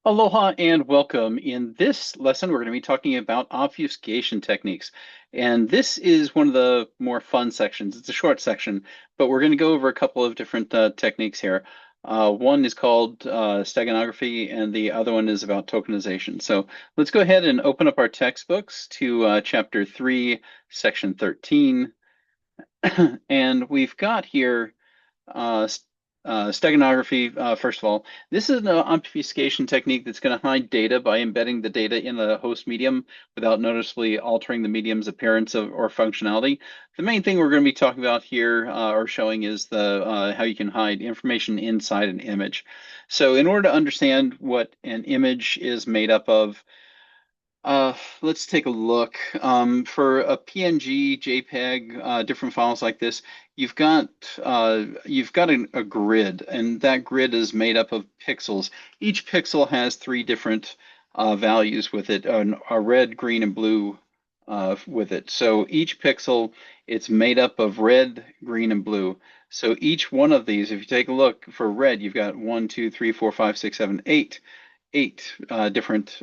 Aloha and welcome. In this lesson, we're going to be talking about obfuscation techniques. And this is one of the more fun sections. It's a short section, but we're going to go over a couple of different techniques here. One is called steganography, and the other one is about tokenization. So let's go ahead and open up our textbooks to Chapter 3, Section 13. And we've got here uh, steganography, first of all. This is an obfuscation technique that's going to hide data by embedding the data in the host medium without noticeably altering the medium's appearance or functionality. The main thing we're going to be talking about here or showing is the how you can hide information inside an image. So in order to understand what an image is made up of, let's take a look. For a PNG, JPEG, different files like this, you've got a grid, and that grid is made up of pixels. Each pixel has three different values with it, a red, green, and blue with it. So each pixel, it's made up of red, green, and blue. So each one of these, if you take a look for red, you've got one, two, three, four, five, six, seven, eight different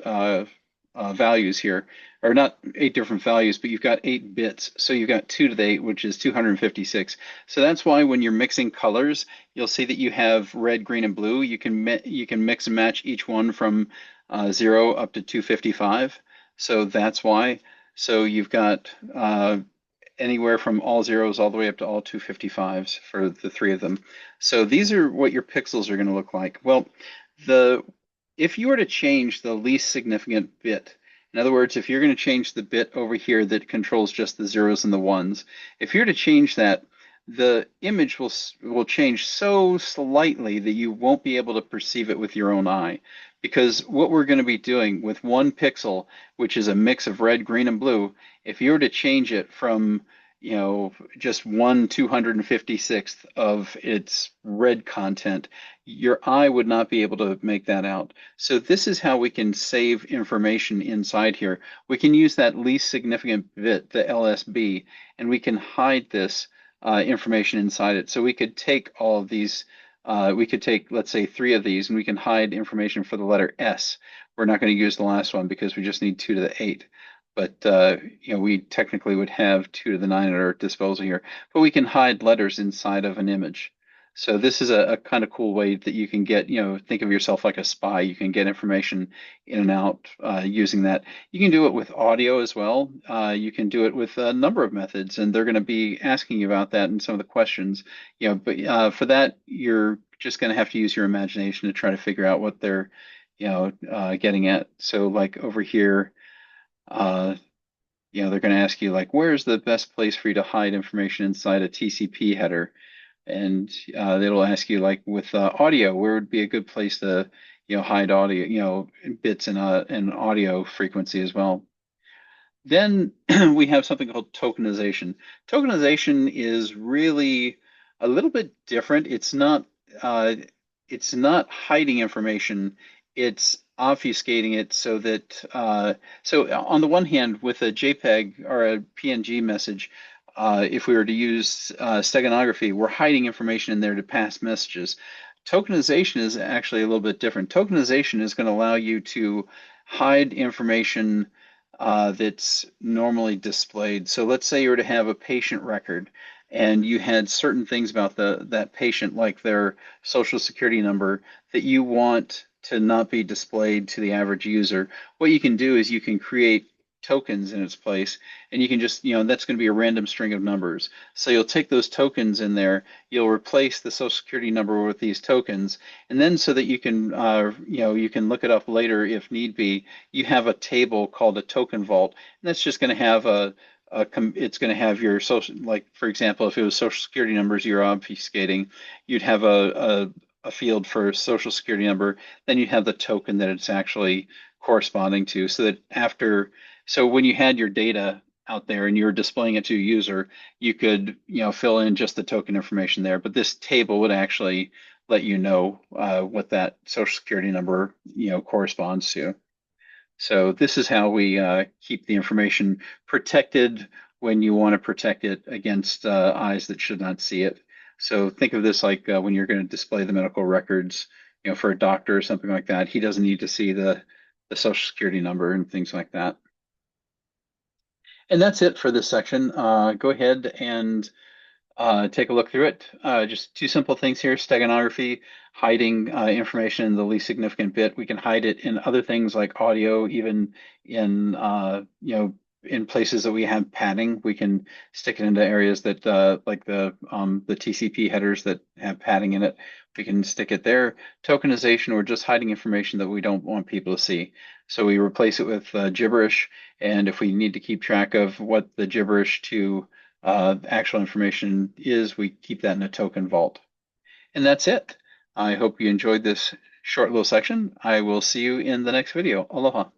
values here, or not eight different values, but you've got 8 bits. So you've got 2 to the 8, which is 256. So that's why when you're mixing colors, you'll see that you have red, green, and blue. You can mix and match each one from 0 up to 255. So that's why. So you've got anywhere from all zeros all the way up to all 255s for the three of them. So these are what your pixels are going to look like. Well, the if you were to change the least significant bit, in other words, if you're going to change the bit over here that controls just the zeros and the ones, if you're to change that, the image will change so slightly that you won't be able to perceive it with your own eye. Because what we're going to be doing with one pixel, which is a mix of red, green, and blue, if you were to change it from just 1/256th of its red content, your eye would not be able to make that out. So this is how we can save information inside here. We can use that least significant bit, the LSB, and we can hide this information inside it. So we could take all of these, we could take, let's say, 3 of these, and we can hide information for the letter S. We're not going to use the last one because we just need 2 to the 8. But we technically would have 2 to the 9 at our disposal here. But we can hide letters inside of an image. So this is a kind of cool way that you can get, think of yourself like a spy. You can get information in and out using that. You can do it with audio as well. You can do it with a number of methods, and they're going to be asking you about that in some of the questions. But for that, you're just going to have to use your imagination to try to figure out what they're, getting at. So like over here, uh, they're going to ask you like, where's the best place for you to hide information inside a TCP header? And it'll ask you like with audio, where would be a good place to, hide audio, bits in an audio frequency as well. Then we have something called tokenization. Tokenization is really a little bit different. Uh, it's not hiding information. It's obfuscating it so that so on the one hand, with a JPEG or a PNG message, if we were to use steganography, we're hiding information in there to pass messages. Tokenization is actually a little bit different. Tokenization is going to allow you to hide information that's normally displayed. So let's say you were to have a patient record and you had certain things about that patient, like their social security number, that you want to not be displayed to the average user. What you can do is you can create tokens in its place, and you can just, that's going to be a random string of numbers. So you'll take those tokens in there, you'll replace the social security number with these tokens, and then so that you can, you can look it up later if need be, you have a table called a token vault, and that's just going to have it's going to have your social, like for example, if it was social security numbers you're obfuscating, you'd have a field for social security number, then you have the token that it's actually corresponding to, so that so when you had your data out there and you were displaying it to a user, you could, fill in just the token information there. But this table would actually let you know what that social security number, corresponds to. So this is how we keep the information protected when you want to protect it against eyes that should not see it. So think of this like when you're going to display the medical records, for a doctor or something like that, he doesn't need to see the social security number and things like that. And that's it for this section. Go ahead and take a look through it. Just two simple things here: steganography, hiding information in the least significant bit. We can hide it in other things like audio, even in in places that we have padding. We can stick it into areas that like the TCP headers that have padding in it. We can stick it there. Tokenization, we're just hiding information that we don't want people to see. So we replace it with gibberish, and if we need to keep track of what the gibberish to actual information is, we keep that in a token vault. And that's it. I hope you enjoyed this short little section. I will see you in the next video. Aloha.